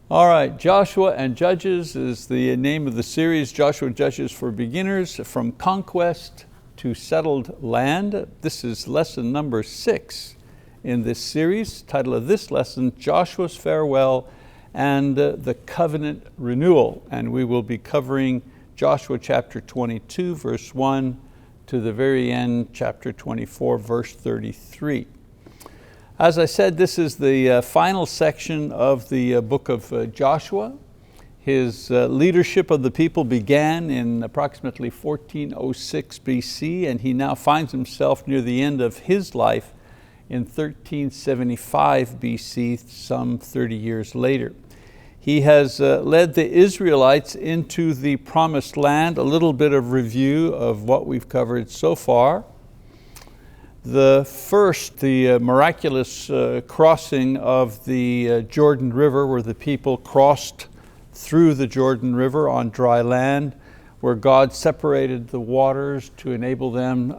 All right, Joshua and Judges is the name of the series, Joshua and Judges for Beginners, From Conquest to Settled Land. This is lesson number 6 in this series. Title of this lesson, Joshua's Farewell and the Covenant Renewal. And we will be covering Joshua chapter 22, verse 1 to the very end, chapter 24, verse 33. As I said, this is the final section of the book of Joshua. His leadership of the people began in approximately 1406 BC, and he now finds himself near the end of his life in 1375 BC, some 30 years later. He has led the Israelites into the promised land. A little bit of review of what we've covered so far. The miraculous crossing of the Jordan River, where the people crossed through the Jordan River on dry land, where God separated the waters to enable them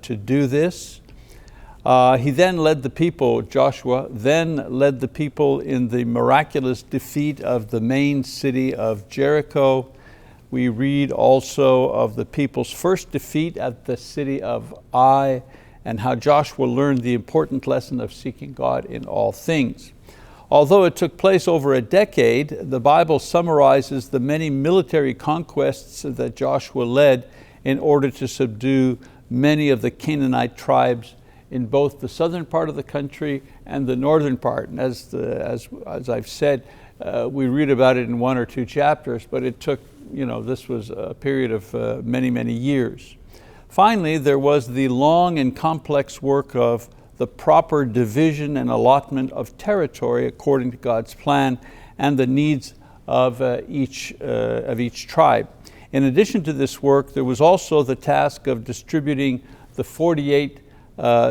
to do this. He then led the people, Joshua then led the people in the miraculous defeat of the main city of Jericho. We read also of the people's first defeat at the city of Ai, and how Joshua learned the important lesson of seeking God in all things. Although it took place over a decade, the Bible summarizes the many military conquests that Joshua led in order to subdue many of the Canaanite tribes in both the southern part of the country and the northern part. And as I've said, we read about it in 1 or 2 chapters, but it took, this was a period of many, many years. Finally, there was the long and complex work of the proper division and allotment of territory according to God's plan and the needs of each tribe. In addition to this work, there was also the task of distributing the 48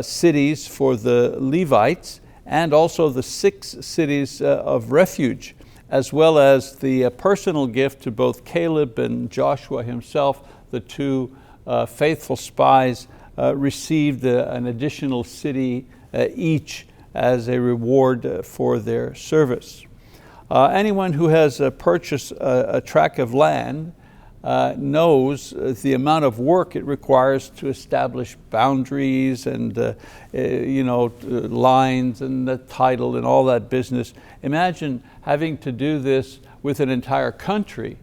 cities for the Levites, and also the 6 cities of refuge, as well as the personal gift to both Caleb and Joshua himself, the 2 faithful spies, received an additional city each as a reward for their service. Anyone who has purchased a tract of land knows the amount of work it requires to establish boundaries and lines and the title and all that business. Imagine having to do this with an entire country,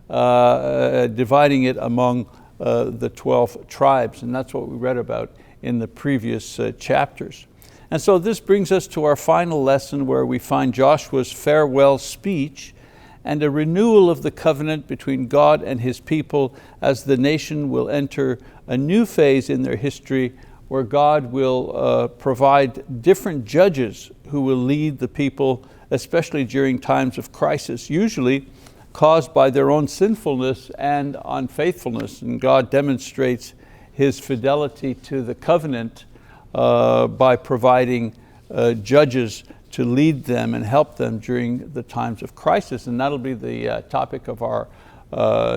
dividing it among the 12 tribes, and that's what we read about in the previous chapters. And so this brings us to our final lesson, where we find Joshua's farewell speech and a renewal of the covenant between God and his people, as the nation will enter a new phase in their history, where God will provide different judges who will lead the people, especially during times of crisis, usually caused by their own sinfulness and unfaithfulness. And God demonstrates his fidelity to the covenant by providing judges to lead them and help them during the times of crisis. And that'll be the topic of our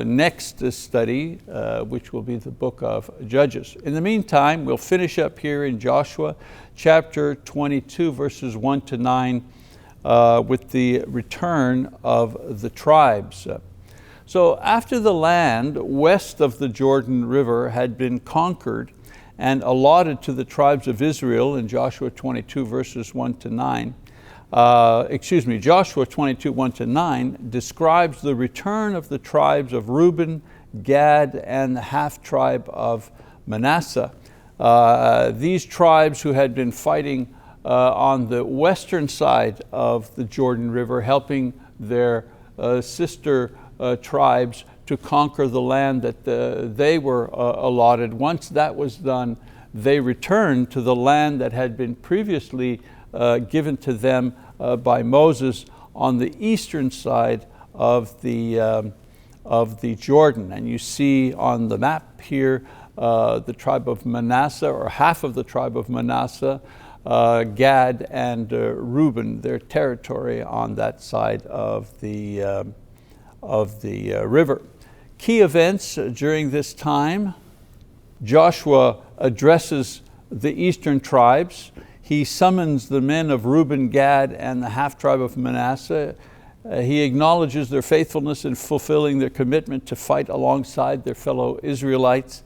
next study, which will be the book of Judges. In the meantime, we'll finish up here in Joshua chapter 22, verses 1 to 9, with the return of the tribes. So after the land west of the Jordan River had been conquered and allotted to the tribes of Israel in Joshua 22 verses 1 to 9, Joshua 22, 1 to 9 describes the return of the tribes of Reuben, Gad, and the half tribe of Manasseh. These tribes who had been fighting on the western side of the Jordan River, helping their sister tribes to conquer the land that they were allotted. Once that was done, they returned to the land that had been previously given to them by Moses on the eastern side of the Jordan. And you see on the map here the tribe of Manasseh, or half of the tribe of Manasseh, Gad and Reuben, their territory on that side of the river. Key events during this time: Joshua addresses the eastern tribes. He summons the men of Reuben, Gad, and the half tribe of Manasseh He acknowledges their faithfulness in fulfilling their commitment to fight alongside their fellow Israelites.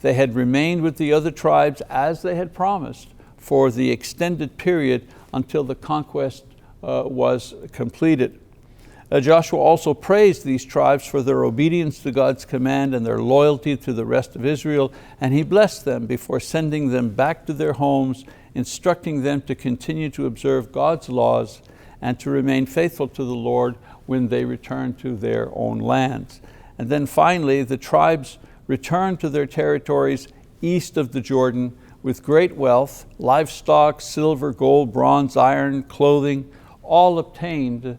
They had remained with the other tribes as they had promised for the extended period until the conquest was completed. Joshua also praised these tribes for their obedience to God's command and their loyalty to the rest of Israel, and he blessed them before sending them back to their homes, instructing them to continue to observe God's laws and to remain faithful to the Lord when they return to their own lands. And then finally, the tribes returned to their territories east of the Jordan with great wealth, livestock, silver, gold, bronze, iron, clothing, all obtained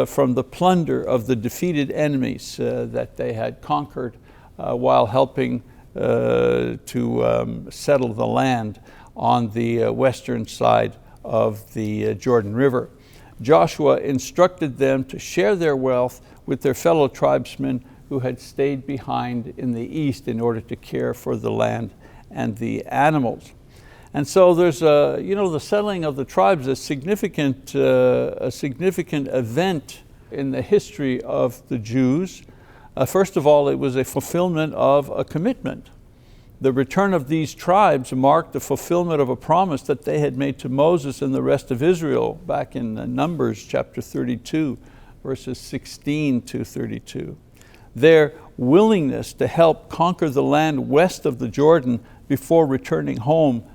from the plunder of the defeated enemies that they had conquered while helping to settle the land on the western side of the Jordan River. Joshua instructed them to share their wealth with their fellow tribesmen who had stayed behind in the east in order to care for the land and the animals. And so there's the settling of the tribes, a significant event in the history of the Jews. First of all, it was a fulfillment of a commitment. The return of these tribes marked the fulfillment of a promise that they had made to Moses and the rest of Israel back in Numbers chapter 32, verses 16 to 32. Their willingness to help conquer the land west of the Jordan before returning home,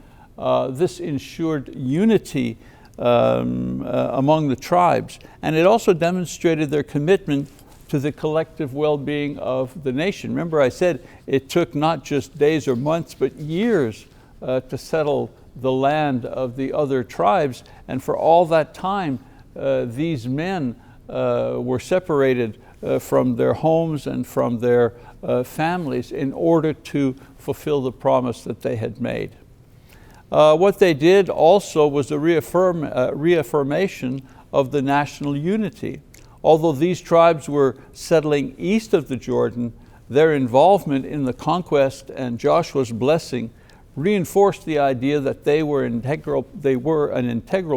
this ensured unity among the tribes, and it also demonstrated their commitment to the collective well-being of the nation. Remember, I said it took not just days or months, but years to settle the land of the other tribes, and for all that time, these men were separated from their homes and from their families in order to fulfill the promise that they had made. What they did also was a reaffirmation of the national unity. Although these tribes were settling east of the Jordan, their involvement in the conquest and Joshua's blessing reinforced the idea that they were an integral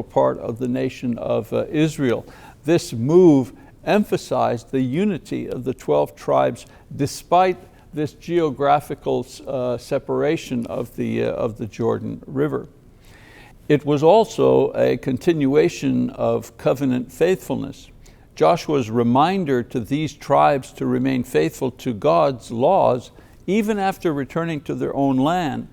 part of the nation of Israel. This move emphasized the unity of the 12 tribes despite this geographical separation of the Jordan River. It was also a continuation of covenant faithfulness. Joshua's reminder to these tribes to remain faithful to God's laws, even after returning to their own land,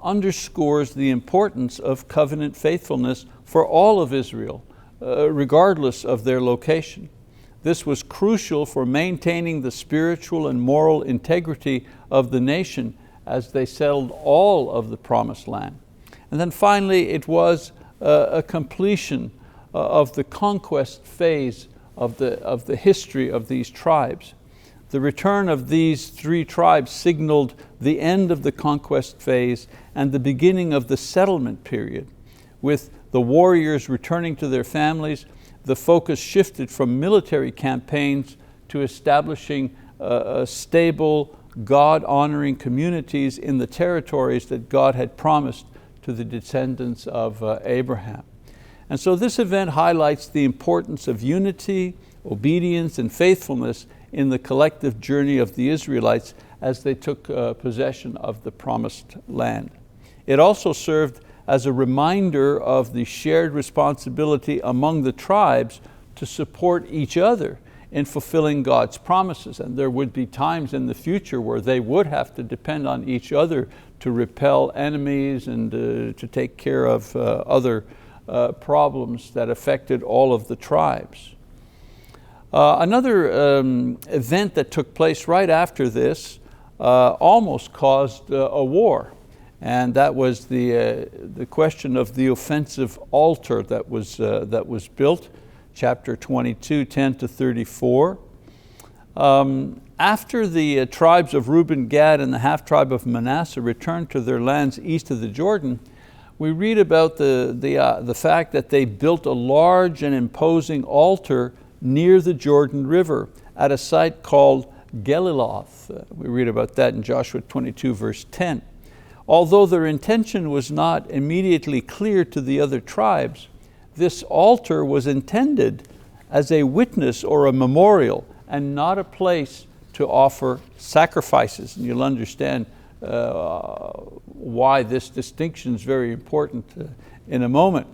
underscores the importance of covenant faithfulness for all of Israel, regardless of their location. This was crucial for maintaining the spiritual and moral integrity of the nation as they settled all of the promised land. And then finally, it was a completion of the conquest phase of the history of these tribes. The return of these three tribes signaled the end of the conquest phase and the beginning of the settlement period. With the warriors returning to their families, the focus shifted from military campaigns to establishing stable, God-honoring communities in the territories that God had promised to the descendants of Abraham. And so this event highlights the importance of unity, obedience, and faithfulness in the collective journey of the Israelites as they took possession of the promised land. It also served as a reminder of the shared responsibility among the tribes to support each other in fulfilling God's promises. And there would be times in the future where they would have to depend on each other to repel enemies and to take care of other problems that affected all of the tribes. Another event that took place right after this almost caused a war, and that was the question of the offensive altar that was built, chapter 22, 10 to 34. After the tribes of Reuben, Gad, and the half-tribe of Manasseh returned to their lands east of the Jordan, we read about the fact that they built a large and imposing altar near the Jordan River at a site called Geliloth. We read about that in Joshua 22, verse 10. Although their intention was not immediately clear to the other tribes, this altar was intended as a witness or a memorial, and not a place to offer sacrifices. And you'll understand why this distinction is very important in a moment.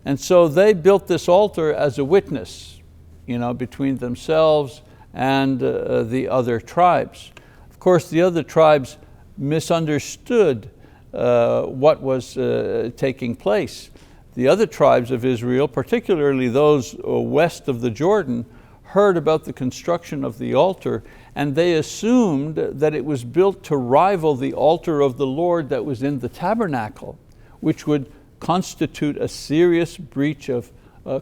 And so they built this altar as a witness, between themselves and the other tribes. Of course, the other tribes misunderstood what was taking place. The other tribes of Israel, particularly those west of the Jordan, heard about the construction of the altar, and they assumed that it was built to rival the altar of the Lord that was in the tabernacle, which would constitute a serious breach of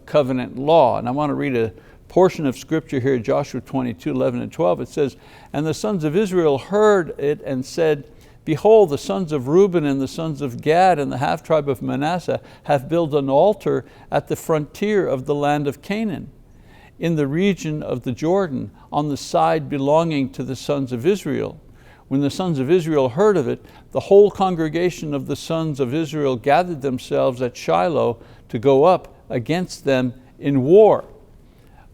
covenant law. And I want to read a portion of scripture here, Joshua 22, 11 and 12. It says, "And the sons of Israel heard it and said, Behold, the sons of Reuben and the sons of Gad and the half-tribe of Manasseh have built an altar at the frontier of the land of Canaan, in the region of the Jordan, on the side belonging to the sons of Israel. When the sons of Israel heard of it, the whole congregation of the sons of Israel gathered themselves at Shiloh to go up against them in war."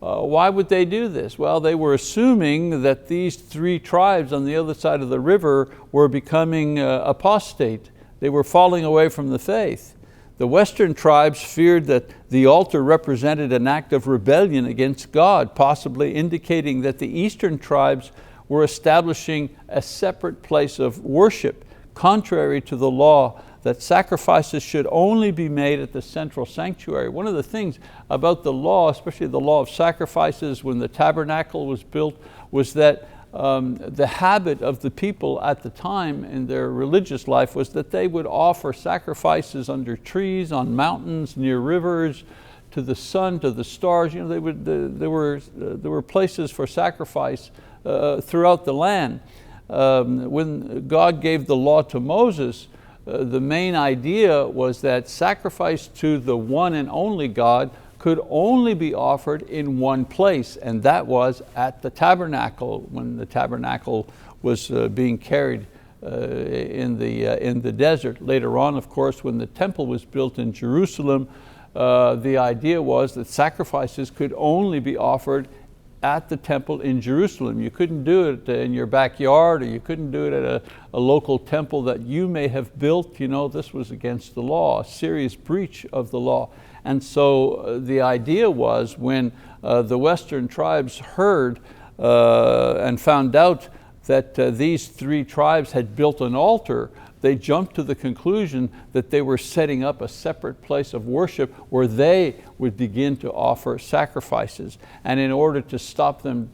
Why would they do this? Well, they were assuming that these three tribes on the other side of the river were becoming apostate. They were falling away from the faith. The western tribes feared that the altar represented an act of rebellion against God, possibly indicating that the eastern tribes were establishing a separate place of worship, contrary to the law that sacrifices should only be made at the central sanctuary. One of the things about the law, especially the law of sacrifices when the tabernacle was built, was that the habit of the people at the time in their religious life was that they would offer sacrifices under trees, on mountains, near rivers, to the sun, to the stars. There were places for sacrifice throughout the land. When God gave the law to Moses, the main idea was that sacrifice to the one and only God could only be offered in one place, and that was at the tabernacle, when the tabernacle was being carried in the desert. Later on, of course, when the temple was built in Jerusalem, the idea was that sacrifices could only be offered at the temple in Jerusalem. You couldn't do it in your backyard, or you couldn't do it at a local temple that you may have built. This was against the law, a serious breach of the law. And so the idea was, when the western tribes heard and found out that these three tribes had built an altar, they jumped to the conclusion that they were setting up a separate place of worship where they would begin to offer sacrifices. And in order to stop them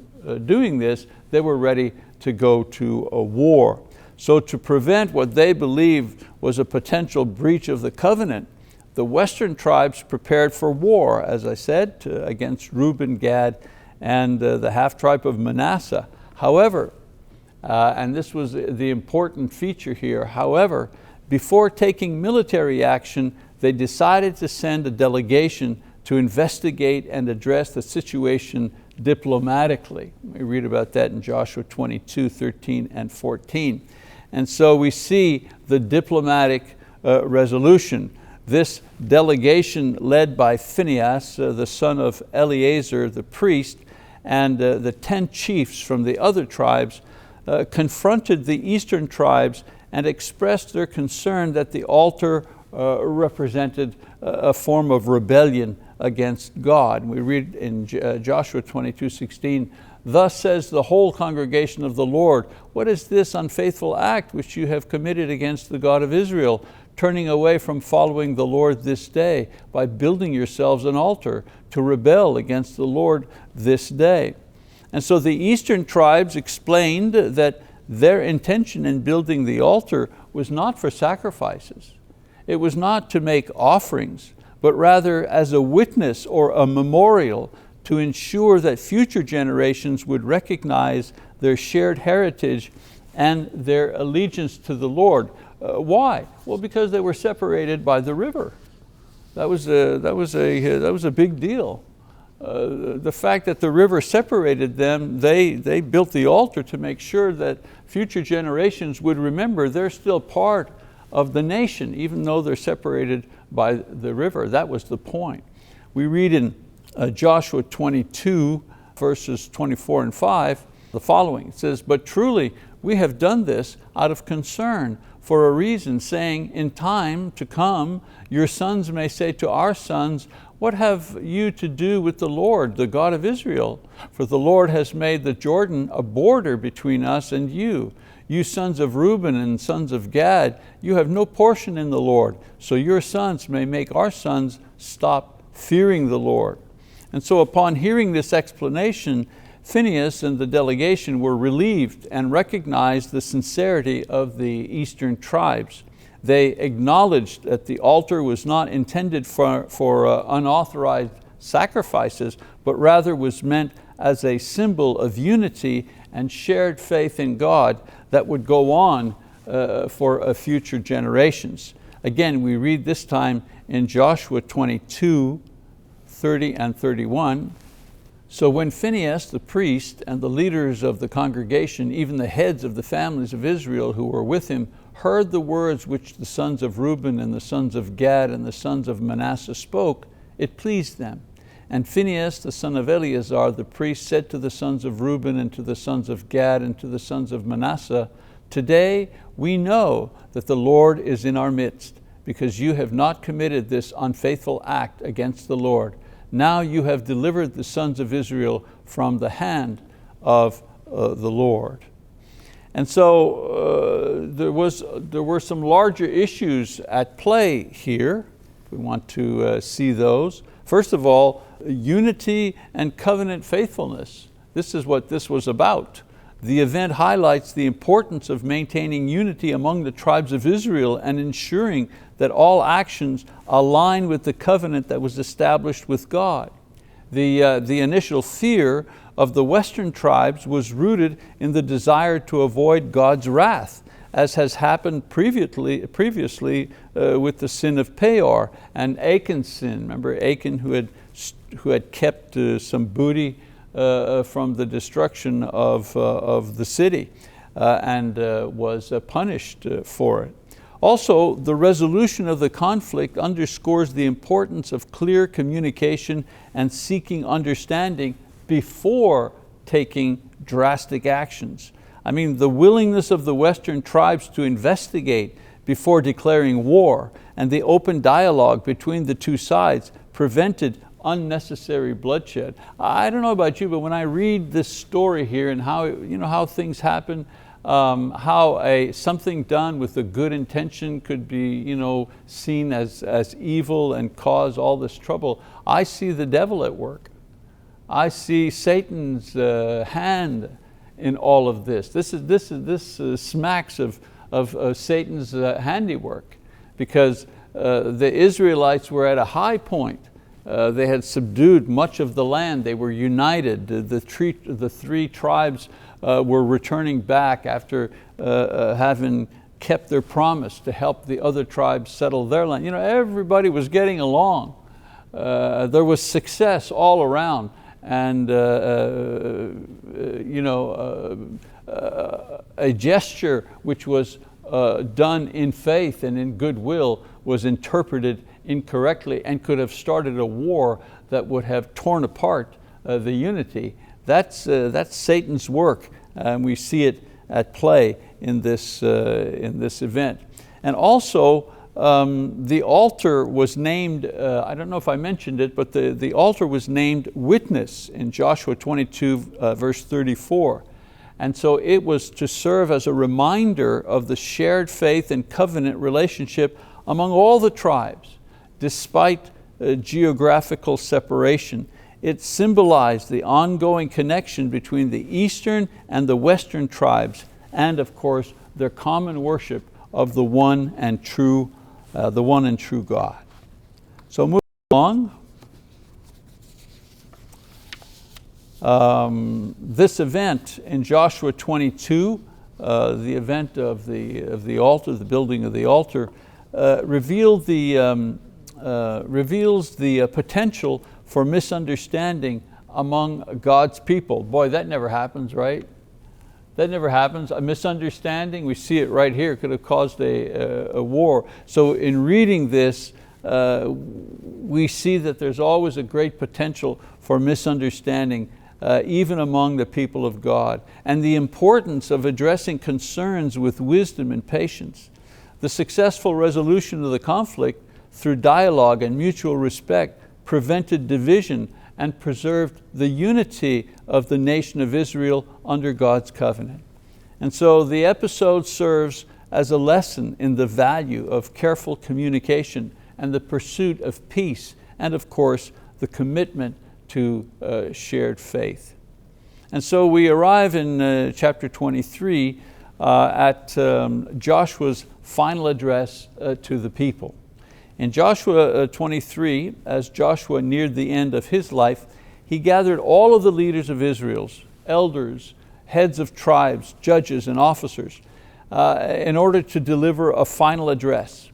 doing this, they were ready to go to a war. So to prevent what they believed was a potential breach of the covenant, the western tribes prepared for war, as I said, against Reuben, Gad, and the half-tribe of Manasseh. However, and this was the important feature here, however, before taking military action, they decided to send a delegation to investigate and address the situation diplomatically. We read about that in Joshua 22, 13 and 14. And so we see the diplomatic resolution. This delegation, led by Phinehas, the son of Eleazar the priest, and the 10 chiefs from the other tribes, confronted the eastern tribes and expressed their concern that the altar represented a form of rebellion against God. We read in Joshua 22:16, "Thus says the whole congregation of the Lord, what is this unfaithful act which you have committed against the God of Israel, turning away from following the Lord this day by building yourselves an altar to rebel against the Lord this day?" And so the eastern tribes explained that their intention in building the altar was not for sacrifices. It was not to make offerings, but rather as a witness or a memorial to ensure that future generations would recognize their shared heritage and their allegiance to the Lord. Why? Well, because they were separated by the river. That was a big deal. The fact that the river separated them, they built the altar to make sure that future generations would remember they're still part of the nation, even though they're separated by the river. That was the point. We read in Joshua 22, verses 24 and 5, the following. It says, "But truly we have done this out of concern for a reason, saying, in time to come, your sons may say to our sons, what have you to do with the Lord, the God of Israel? For the Lord has made the Jordan a border between us and you. You sons of Reuben and sons of Gad, you have no portion in the Lord, so your sons may make our sons stop fearing the Lord." And so upon hearing this explanation, Phinehas and the delegation were relieved and recognized the sincerity of the eastern tribes. They acknowledged that the altar was not intended for unauthorized sacrifices, but rather was meant as a symbol of unity and shared faith in God that would go on for future generations. Again, we read this time in Joshua 22, 30 and 31. "So when Phinehas the priest and the leaders of the congregation, even the heads of the families of Israel who were with him, heard the words which the sons of Reuben and the sons of Gad and the sons of Manasseh spoke, it pleased them. And Phinehas the son of Eleazar the priest said to the sons of Reuben and to the sons of Gad and to the sons of Manasseh, today we know that the Lord is in our midst, because you have not committed this unfaithful act against the Lord. Now you have delivered the sons of Israel from the hand of the Lord." And so there were some larger issues at play here. We want to see those. First of all, unity and covenant faithfulness. This is what this was about. The event highlights the importance of maintaining unity among the tribes of Israel and ensuring that all actions align with the covenant that was established with God. The initial fear of the western tribes was rooted in the desire to avoid God's wrath, as has happened previously with the sin of Peor and Achan's sin. Remember Achan who had kept some booty from the destruction of the city and was punished for it. Also, the resolution of the conflict underscores the importance of clear communication and seeking understanding before taking drastic actions. I mean, the willingness of the Western tribes to investigate before declaring war and the open dialogue between the two sides prevented unnecessary bloodshed. I don't know about you, but when I read this story here and how things happen, how something done with a good intention could be seen as evil and cause all this trouble, I see the devil at work. I see Satan's hand in all of this. This smacks of Satan's handiwork, because the Israelites were at a high point. They had subdued much of the land. They were united. The three tribes were returning back after having kept their promise to help the other tribes settle their land. Everybody was getting along. There was success all around, and a gesture which was done in faith and in goodwill was interpreted incorrectly and could have started a war that would have torn apart the unity. That's Satan's work, and we see it at play in this event. And also, the altar was named, I don't know if I mentioned it, but the altar was named Witness in Joshua 22, verse 34. And so it was to serve as a reminder of the shared faith and covenant relationship among all the tribes, despite geographical separation. It symbolized the ongoing connection between the eastern and the western tribes, and of course their common worship of the one and true God. So moving along, this event in Joshua 22, the event of the altar, the building of the altar, reveals the potential for misunderstanding among God's people. Boy, that never happens, right? That never happens. A misunderstanding, we see it right here, could have caused a war. So in reading this, we see that there's always a great potential for misunderstanding even among the people of God, and the importance of addressing concerns with wisdom and patience. The successful resolution of the conflict through dialogue and mutual respect prevented division and preserved the unity of the nation of Israel under God's covenant. And so the episode serves as a lesson in the value of careful communication and the pursuit of peace, and of course the commitment to shared faith. And so we arrive in chapter 23 at Joshua's final address to the people. In Joshua 23, as Joshua neared the end of his life, he gathered all of the leaders of Israel's elders, heads of tribes, judges, and officers in order to deliver a final address.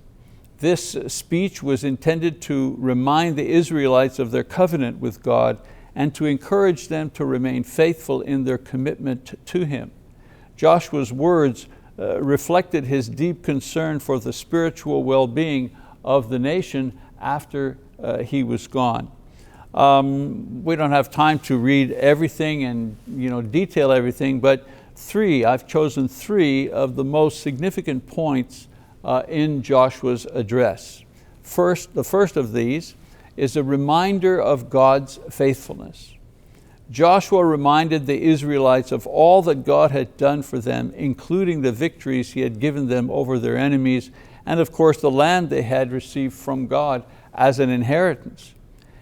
This speech was intended to remind the Israelites of their covenant with God and to encourage them to remain faithful in their commitment to Him. Joshua's words reflected his deep concern for the spiritual well-being of the nation after he was gone. We don't have time to read everything and detail everything, but I've chosen three of the most significant points in Joshua's address. The first of these is a reminder of God's faithfulness. Joshua reminded the Israelites of all that God had done for them, including the victories He had given them over their enemies, and of course the land they had received from God as an inheritance.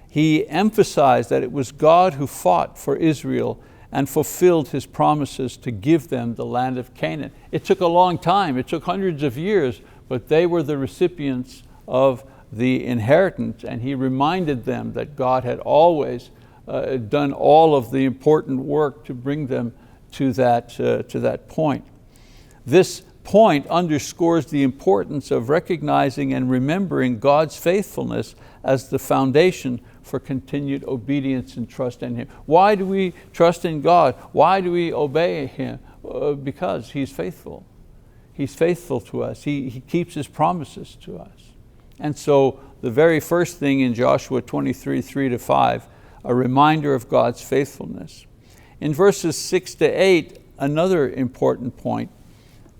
He emphasized that it was God who fought for Israel and fulfilled His promises to give them the land of Canaan. It took a long time, it took hundreds of years, but they were the recipients of the inheritance, and he reminded them that God had always done all of the important work to bring them to that point. This point underscores the importance of recognizing and remembering God's faithfulness as the foundation for continued obedience and trust in Him. Why do we trust in God? Why do we obey Him? Because He's faithful. He's faithful to us. He keeps His promises to us. And so the very first thing in Joshua 23, 3-5, a reminder of God's faithfulness. In verses 6-8, another important point,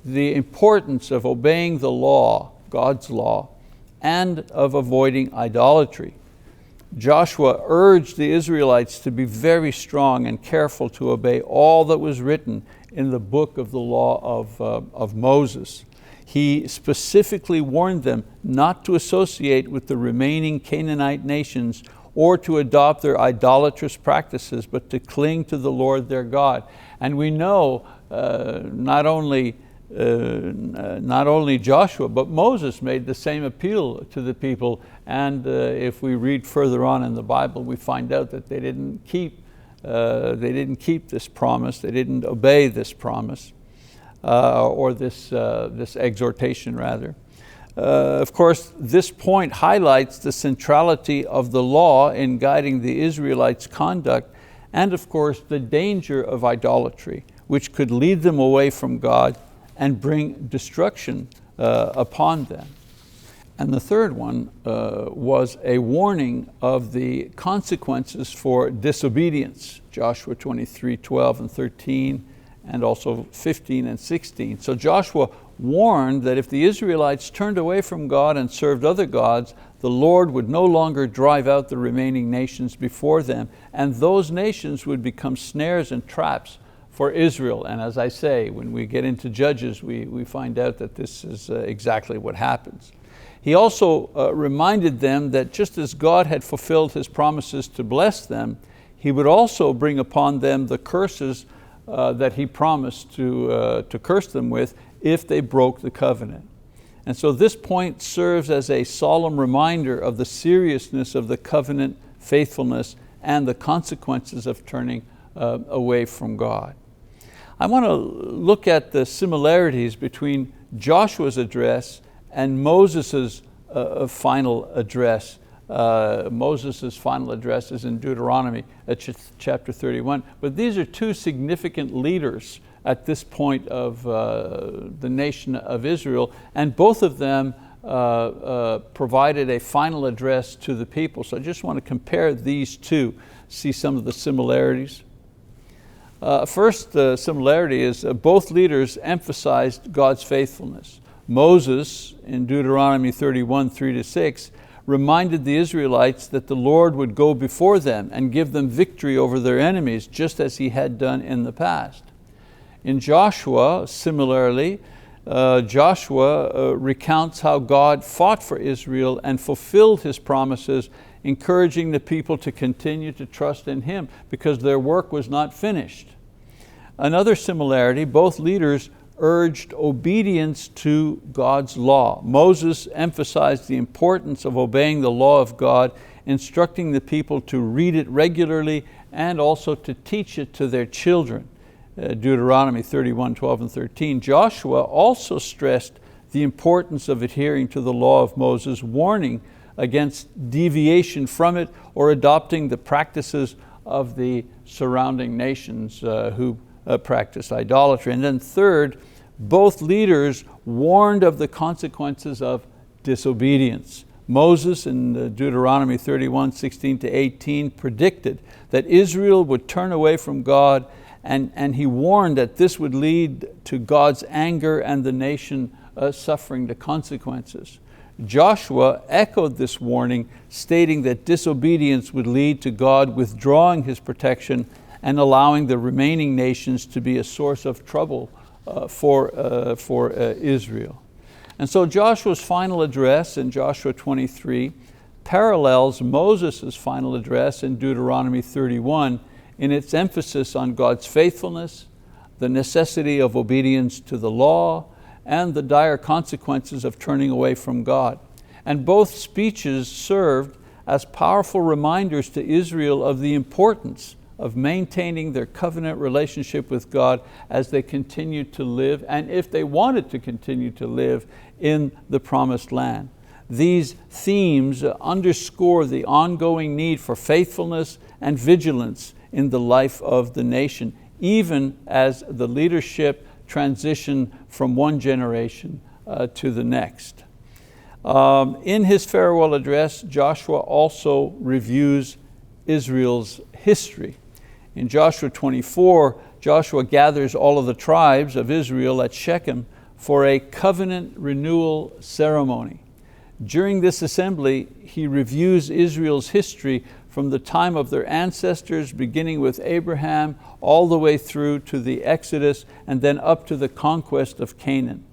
the importance of obeying the law, God's law, and of avoiding idolatry. Joshua urged the Israelites to be very strong and careful to obey all that was written in the book of the law of Moses. He specifically warned them not to associate with the remaining Canaanite nations or to adopt their idolatrous practices, but to cling to the Lord their God. And we know not only Joshua, but Moses made the same appeal to the people. And if we read further on in the Bible, we find out that they didn't keep this promise. They didn't obey this promise, or this exhortation rather. Of course, this point highlights the centrality of the law in guiding the Israelites' conduct, and of course the danger of idolatry, which could lead them away from God and bring destruction upon them. And the third one was a warning of the consequences for disobedience, Joshua 23, 12 and 13, and also 15 and 16. So Joshua warned that if the Israelites turned away from God and served other gods, the Lord would no longer drive out the remaining nations before them, and those nations would become snares and traps for Israel. And as I say, when we get into Judges, we find out that this is exactly what happens. He also reminded them that just as God had fulfilled His promises to bless them, He would also bring upon them the curses that He promised to curse them with if they broke the covenant. And so this point serves as a solemn reminder of the seriousness of the covenant faithfulness and the consequences of turning away from God. I want to look at the similarities between Joshua's address and Moses' final address. Moses' final address is in Deuteronomy chapter 31. But these are two significant leaders at this point of the nation of Israel, and both of them provided a final address to the people. So I just want to compare these two, see some of the similarities. First similarity is both leaders emphasized God's faithfulness. Moses, in Deuteronomy 31, 3-6, reminded the Israelites that the Lord would go before them and give them victory over their enemies, just as He had done in the past. In Joshua, similarly, Joshua recounts how God fought for Israel and fulfilled His promises, encouraging the people to continue to trust in Him because their work was not finished. Another similarity, both leaders urged obedience to God's law. Moses emphasized the importance of obeying the law of God, instructing the people to read it regularly and also to teach it to their children. Deuteronomy 31, 12 and 13. Joshua also stressed the importance of adhering to the law of Moses, warning against deviation from it or adopting the practices of the surrounding nations who practice idolatry. And then third, both leaders warned of the consequences of disobedience. Moses in Deuteronomy 31, 16-18 predicted that Israel would turn away from God, and he warned that this would lead to God's anger and the nation suffering the consequences. Joshua echoed this warning, stating that disobedience would lead to God withdrawing His protection and allowing the remaining nations to be a source of trouble for Israel. And so Joshua's final address in Joshua 23 parallels Moses' final address in Deuteronomy 31 in its emphasis on God's faithfulness, the necessity of obedience to the law, and the dire consequences of turning away from God. And both speeches served as powerful reminders to Israel of the importance of maintaining their covenant relationship with God as they continue to live, and if they wanted to continue to live, in the promised land. These themes underscore the ongoing need for faithfulness and vigilance in the life of the nation, even as the leadership transition from one generation to the next. In his farewell address, Joshua also reviews Israel's history. In Joshua 24, Joshua gathers all of the tribes of Israel at Shechem for a covenant renewal ceremony. During this assembly, he reviews Israel's history from the time of their ancestors, beginning with Abraham, all the way through to the Exodus, and then up to the conquest of Canaan.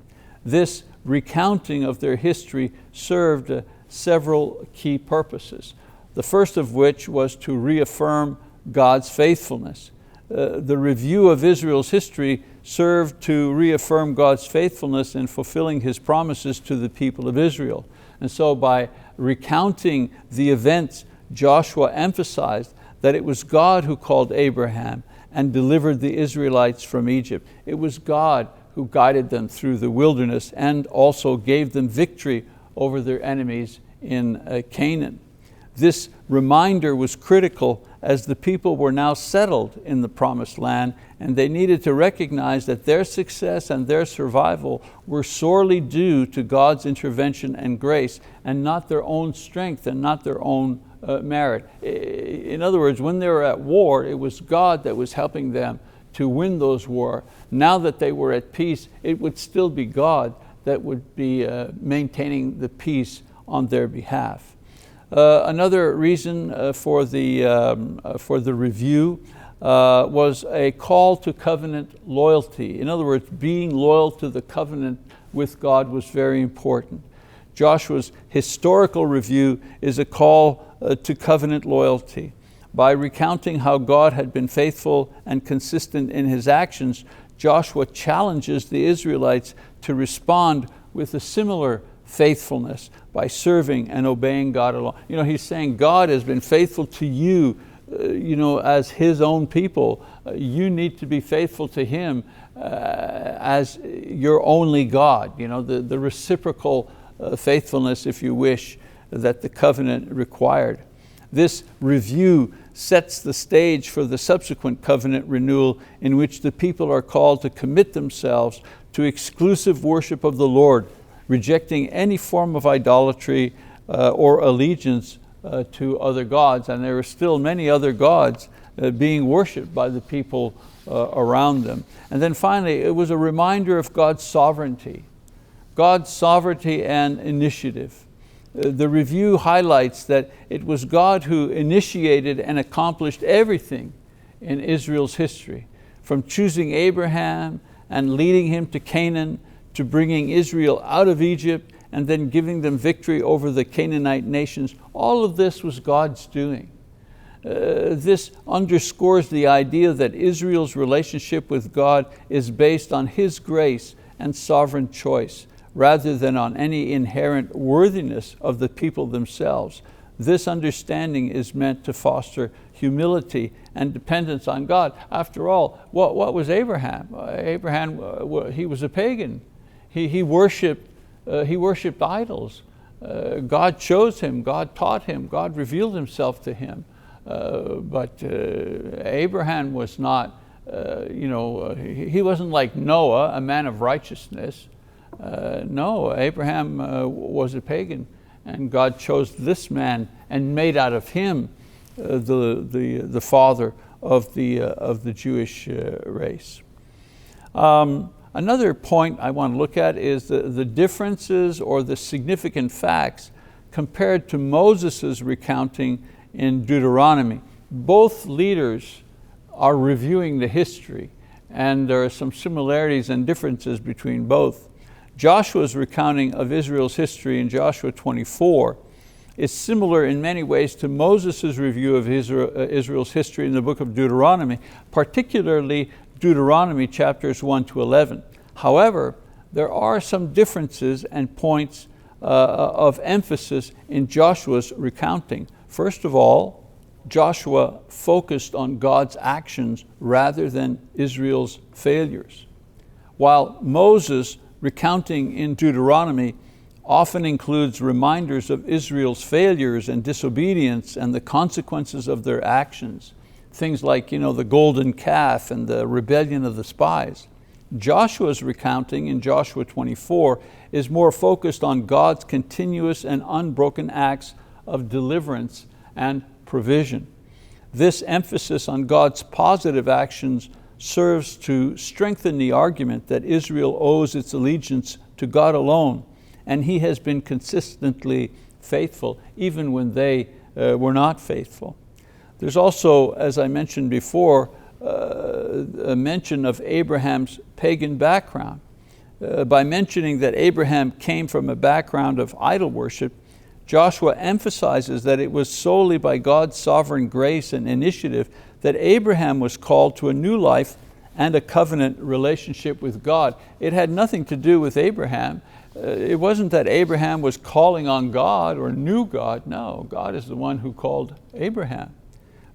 This recounting of their history served several key purposes. The first of which was to reaffirm God's faithfulness. The review of Israel's history served to reaffirm God's faithfulness in fulfilling His promises to the people of Israel. And so by recounting the events, Joshua emphasized that it was God who called Abraham and delivered the Israelites from Egypt. It was God who guided them through the wilderness and also gave them victory over their enemies in Canaan. This reminder was critical as the people were now settled in the promised land, and they needed to recognize that their success and their survival were sorely due to God's intervention and grace, and not their own strength and not their own merit. In other words, when they were at war, it was God that was helping them to win those wars. Now that they were at peace, it would still be God that would be maintaining the peace on their behalf. Another reason for the review was a call to covenant loyalty. In other words, being loyal to the covenant with God was very important. Joshua's historical review is a call to covenant loyalty. By recounting how God had been faithful and consistent in His actions, Joshua challenges the Israelites to respond with a similar faithfulness by serving and obeying God alone. He's saying God has been faithful to you, as His own people. You need to be faithful to Him as your only God. The reciprocal faithfulness, if you wish, that the covenant required. This review sets the stage for the subsequent covenant renewal, in which the people are called to commit themselves to exclusive worship of the Lord rejecting any form of idolatry or allegiance to other gods. And there were still many other gods being worshiped by the people around them. And then finally, it was a reminder of God's sovereignty and initiative. The review highlights that it was God who initiated and accomplished everything in Israel's history, from choosing Abraham and leading him to Canaan, to bringing Israel out of Egypt and then giving them victory over the Canaanite nations. All of this was God's doing. This underscores the idea that Israel's relationship with God is based on His grace and sovereign choice, rather than on any inherent worthiness of the people themselves. This understanding is meant to foster humility and dependence on God. After all, what was Abraham? Abraham, he was a pagan. He worshipped idols. God chose him, God taught him, God revealed Himself to him. But Abraham was not, he wasn't like Noah, a man of righteousness. No, Abraham was a pagan, and God chose this man and made out of him the father of the Jewish race. Another point I want to look at is the differences or the significant facts compared to Moses' recounting in Deuteronomy. Both leaders are reviewing the history, and there are some similarities and differences between both. Joshua's recounting of Israel's history in Joshua 24 is similar in many ways to Moses' review of Israel's history in the book of Deuteronomy, particularly Deuteronomy chapters 1 to 11. However, there are some differences and points of emphasis in Joshua's recounting. First of all, Joshua focused on God's actions rather than Israel's failures. While Moses recounting in Deuteronomy often includes reminders of Israel's failures and disobedience and the consequences of their actions, things like the golden calf and the rebellion of the spies. Joshua's recounting in Joshua 24 is more focused on God's continuous and unbroken acts of deliverance and provision. This emphasis on God's positive actions serves to strengthen the argument that Israel owes its allegiance to God alone, and He has been consistently faithful, even when they were not faithful. There's also, as I mentioned before, a mention of Abraham's pagan background. By mentioning that Abraham came from a background of idol worship, Joshua emphasizes that it was solely by God's sovereign grace and initiative that Abraham was called to a new life and a covenant relationship with God. It had nothing to do with Abraham. It wasn't that Abraham was calling on God or knew God. No, God is the one who called Abraham.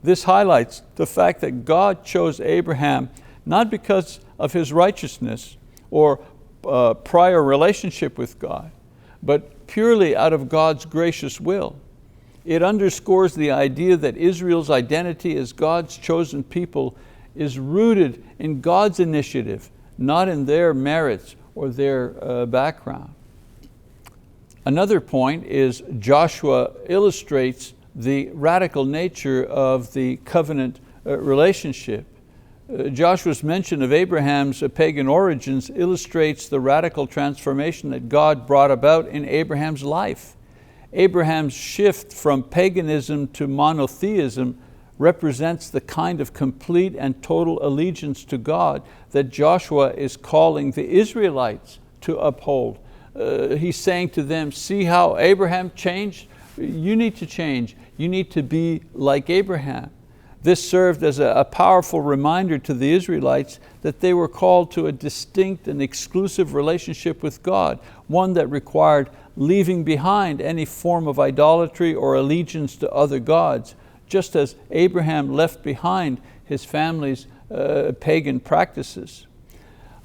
This highlights the fact that God chose Abraham not because of his righteousness or prior relationship with God, but purely out of God's gracious will. It underscores the idea that Israel's identity as God's chosen people is rooted in God's initiative, not in their merits or their background. Another point is Joshua illustrates the radical nature of the covenant relationship. Joshua's mention of Abraham's pagan origins illustrates the radical transformation that God brought about in Abraham's life. Abraham's shift from paganism to monotheism represents the kind of complete and total allegiance to God that Joshua is calling the Israelites to uphold. He's saying to them, see how Abraham changed? You need to change. You need to be like Abraham. This served as a powerful reminder to the Israelites that they were called to a distinct and exclusive relationship with God, one that required leaving behind any form of idolatry or allegiance to other gods, just as Abraham left behind his family's pagan practices.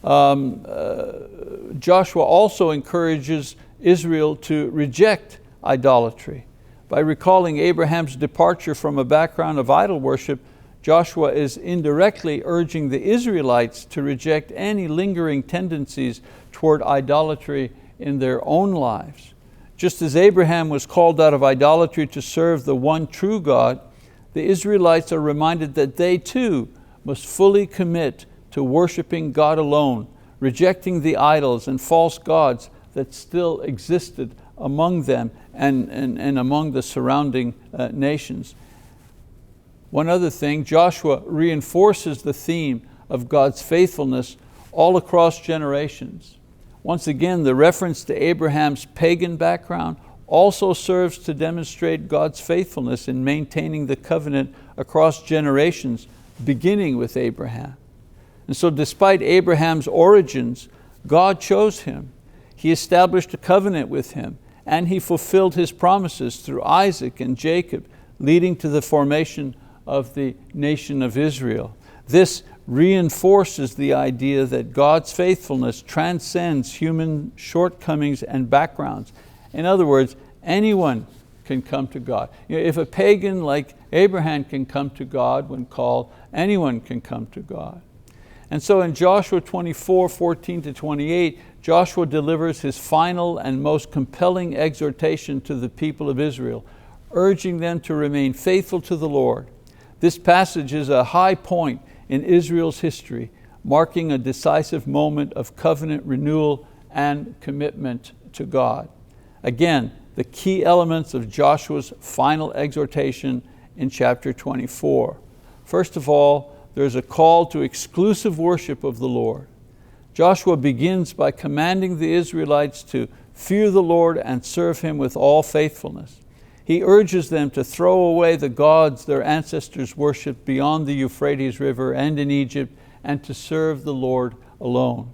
Joshua also encourages Israel to reject idolatry. By recalling Abraham's departure from a background of idol worship, Joshua is indirectly urging the Israelites to reject any lingering tendencies toward idolatry in their own lives. Just as Abraham was called out of idolatry to serve the one true God, the Israelites are reminded that they too must fully commit to worshiping God alone, rejecting the idols and false gods that still existed among them and among the surrounding nations. One other thing, Joshua reinforces the theme of God's faithfulness all across generations. Once again, the reference to Abraham's pagan background also serves to demonstrate God's faithfulness in maintaining the covenant across generations, beginning with Abraham. And so despite Abraham's origins, God chose him. He established a covenant with him, and he fulfilled his promises through Isaac and Jacob, leading to the formation of the nation of Israel. This reinforces the idea that God's faithfulness transcends human shortcomings and backgrounds. In other words, anyone can come to God. If a pagan like Abraham can come to God when called, anyone can come to God. And so in Joshua 24, 14 to 28, Joshua delivers his final and most compelling exhortation to the people of Israel, urging them to remain faithful to the Lord. This passage is a high point in Israel's history, marking a decisive moment of covenant renewal and commitment to God. Again, the key elements of Joshua's final exhortation in chapter 24. First of all, there's a call to exclusive worship of the Lord. Joshua begins by commanding the Israelites to fear the Lord and serve Him with all faithfulness. He urges them to throw away the gods their ancestors worshiped beyond the Euphrates River and in Egypt, and to serve the Lord alone.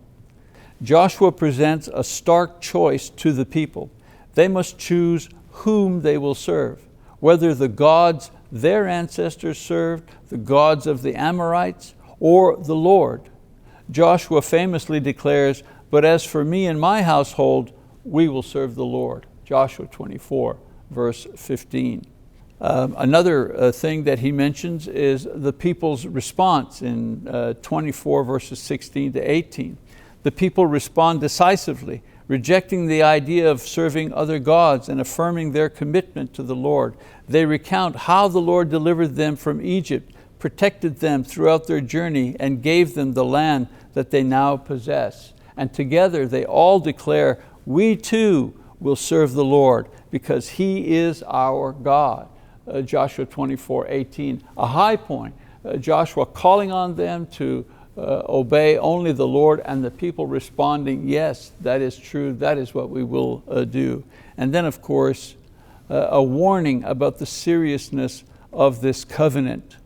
Joshua presents a stark choice to the people. They must choose whom they will serve, whether the gods their ancestors served, the gods of the Amorites, or the Lord. Joshua famously declares, "But as for me and my household, we will serve the Lord." Joshua 24. Verse 15. Another thing that he mentions is the people's response in 24 verses 16 to 18. The people respond decisively, rejecting the idea of serving other gods and affirming their commitment to the Lord. They recount how the Lord delivered them from Egypt, protected them throughout their journey, and gave them the land that they now possess. And together they all declare, "We too will serve the Lord, because He is our God." Joshua 24:18, a high point. Joshua calling on them to obey only the Lord, and the people responding, "Yes, that is true, that is what we will do." And then of course, a warning about the seriousness of this covenant.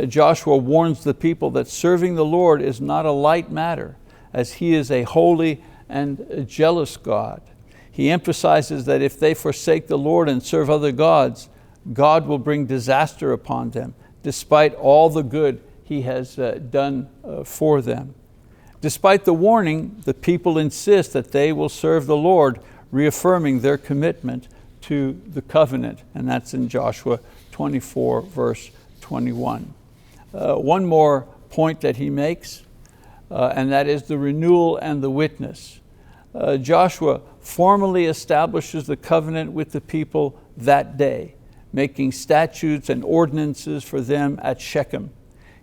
Joshua warns the people that serving the Lord is not a light matter, as He is a holy and a jealous God. He emphasizes that if they forsake the Lord and serve other gods, God will bring disaster upon them, despite all the good He has done for them. Despite the warning, the people insist that they will serve the Lord, reaffirming their commitment to the covenant. And that's in Joshua 24, verse 21. One more point that he makes, and that is the renewal and the witness. Joshua formally establishes the covenant with the people that day, making statutes and ordinances for them at Shechem.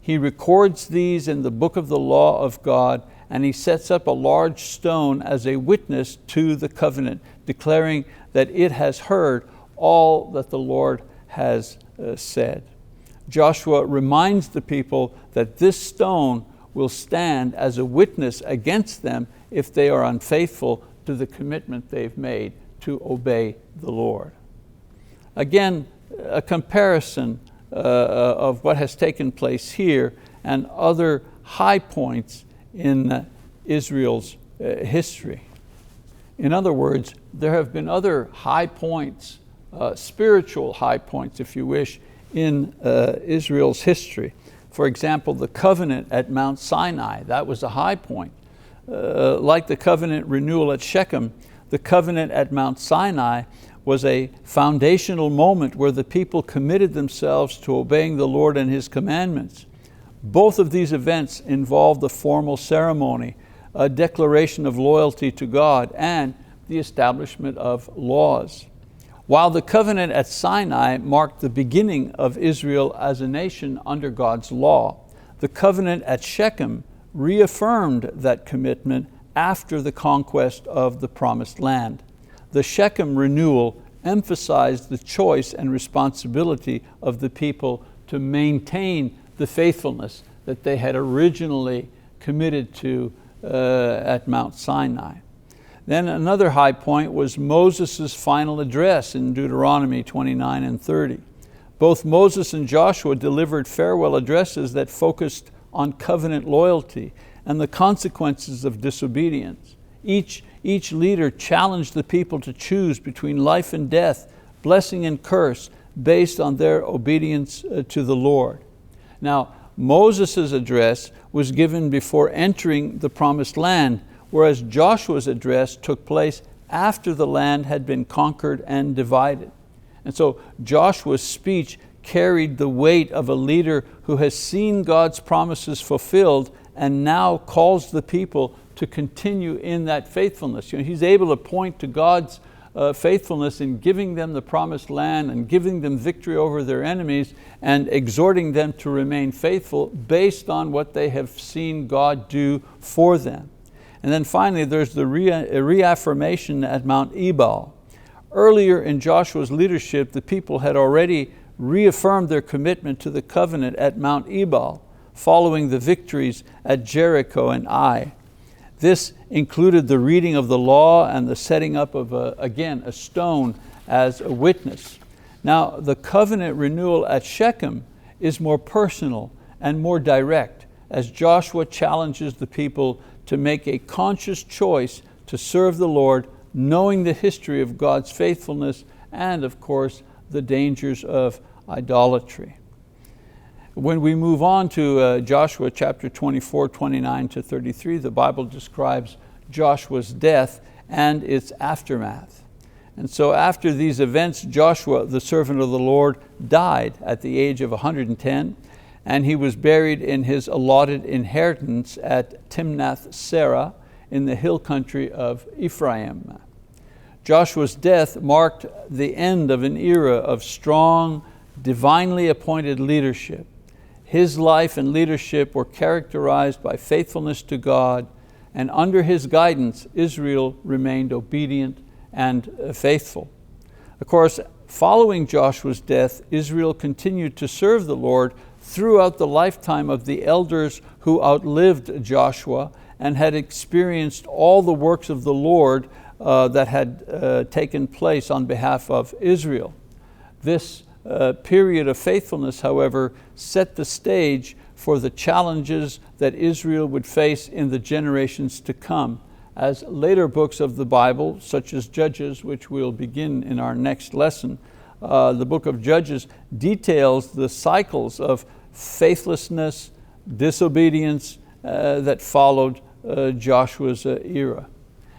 He records these in the book of the law of God, and he sets up a large stone as a witness to the covenant, declaring that it has heard all that the Lord has said. Joshua reminds the people that this stone will stand as a witness against them if they are unfaithful to the commitment they've made to obey the Lord. Again, a comparison of what has taken place here and other high points in Israel's history. In other words, there have been other high points, spiritual high points, if you wish, in Israel's history. For example, the covenant at Mount Sinai, that was a high point. Like the covenant renewal at Shechem, the covenant at Mount Sinai was a foundational moment where the people committed themselves to obeying the Lord and His commandments. Both of these events involved a formal ceremony, a declaration of loyalty to God, and the establishment of laws. While the covenant at Sinai marked the beginning of Israel as a nation under God's law, the covenant at Shechem reaffirmed that commitment after the conquest of the Promised Land. The Shechem Renewal emphasized the choice and responsibility of the people to maintain the faithfulness that they had originally committed to at Mount Sinai. Then another high point was Moses' final address in Deuteronomy 29 and 30. Both Moses and Joshua delivered farewell addresses that focused on covenant loyalty and the consequences of disobedience. Each leader challenged the people to choose between life and death, blessing and curse, based on their obedience to the Lord. Now, Moses' address was given before entering the Promised Land, whereas Joshua's address took place after the land had been conquered and divided. And so Joshua's speech carried the weight of a leader who has seen God's promises fulfilled and now calls the people to continue in that faithfulness. He's able to point to God's faithfulness in giving them the promised land and giving them victory over their enemies and exhorting them to remain faithful based on what they have seen God do for them. And then finally, there's the reaffirmation at Mount Ebal. Earlier in Joshua's leadership, the people had already reaffirmed their commitment to the covenant at Mount Ebal, following the victories at Jericho and Ai. This included the reading of the law and the setting up of, a stone as a witness. Now, the covenant renewal at Shechem is more personal and more direct, as Joshua challenges the people to make a conscious choice to serve the Lord, knowing the history of God's faithfulness and, of course, the dangers of idolatry. When we move on to Joshua chapter 24, 29 to 33, the Bible describes Joshua's death and its aftermath. And so after these events, Joshua, the servant of the Lord, died at the age of 110, and he was buried in his allotted inheritance at Timnath-Serah in the hill country of Ephraim. Joshua's death marked the end of an era of strong, divinely appointed leadership. His life and leadership were characterized by faithfulness to God, and under his guidance, Israel remained obedient and faithful. Of course, following Joshua's death, Israel continued to serve the Lord throughout the lifetime of the elders who outlived Joshua and had experienced all the works of the Lord that had taken place on behalf of Israel. This period of faithfulness, however, set the stage for the challenges that Israel would face in the generations to come, as later books of the Bible, such as Judges, which we'll begin in our next lesson, the book of Judges details the cycles of faithlessness, disobedience that followed Joshua's era.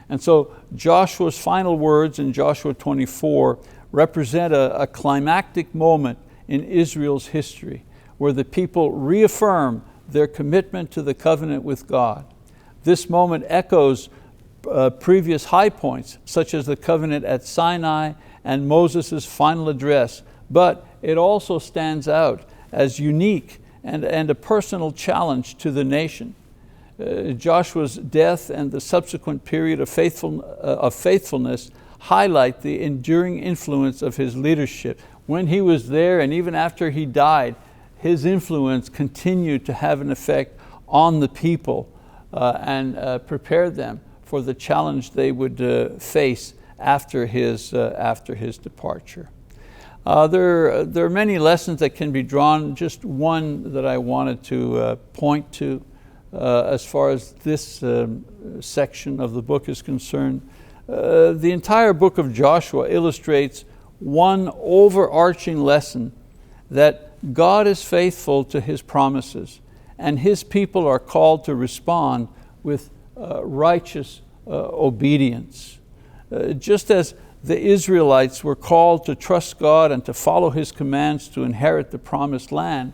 And so Joshua's final words in Joshua 24 represent a climactic moment in Israel's history, where the people reaffirm their commitment to the covenant with God. This moment echoes previous high points, such as the covenant at Sinai and Moses' final address, but it also stands out as unique and a personal challenge to the nation. Joshua's death and the subsequent period of faithfulness highlight the enduring influence of his leadership. When he was there and even after he died, his influence continued to have an effect on the people and prepare them for the challenge they would face after his departure. There are many lessons that can be drawn. Just one that I wanted to point to as far as this section of the book is concerned. The entire book of Joshua illustrates one overarching lesson, that God is faithful to His promises, and His people are called to respond with righteous obedience. Just as the Israelites were called to trust God and to follow His commands to inherit the promised land,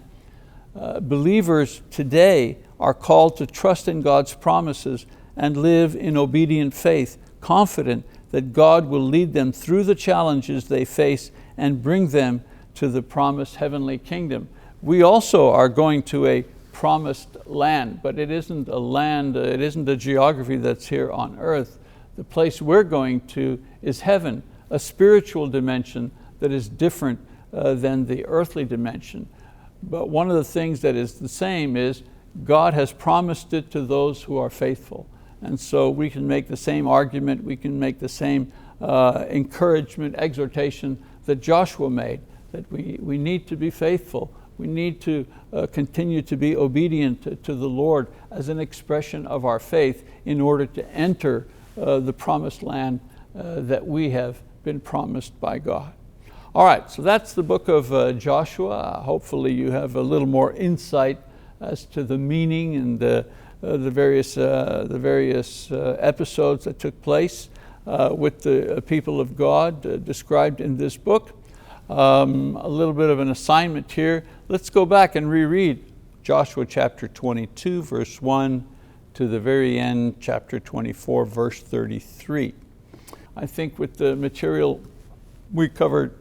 believers today are called to trust in God's promises and live in obedient faith, confident that God will lead them through the challenges they face and bring them to the promised heavenly kingdom. We also are going to a promised land, but it isn't a land, it isn't a geography that's here on earth. The place we're going to is heaven, a spiritual dimension that is different than the earthly dimension. But one of the things that is the same is God has promised it to those who are faithful. And so we can make the same argument, we can make the same encouragement, exhortation that Joshua made, that we need to be faithful. We need to continue to be obedient to the Lord as an expression of our faith in order to enter the promised land that we have been promised by God. All right, so that's the book of Joshua. Hopefully you have a little more insight as to the meaning and the various episodes that took place with the people of God described in this book. A little bit of an assignment here. Let's go back and reread Joshua chapter 22, verse 1 to the very end, chapter 24, verse 33. I think with the material we covered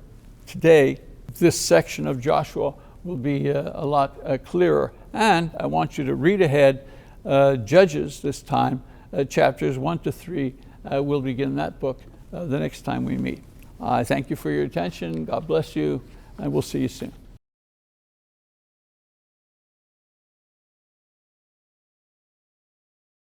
today, this section of Joshua will be a lot clearer. And I want you to read ahead Judges this time, chapters 1 to 3. We'll begin that book the next time we meet. I thank you for your attention. God bless you, and we'll see you soon.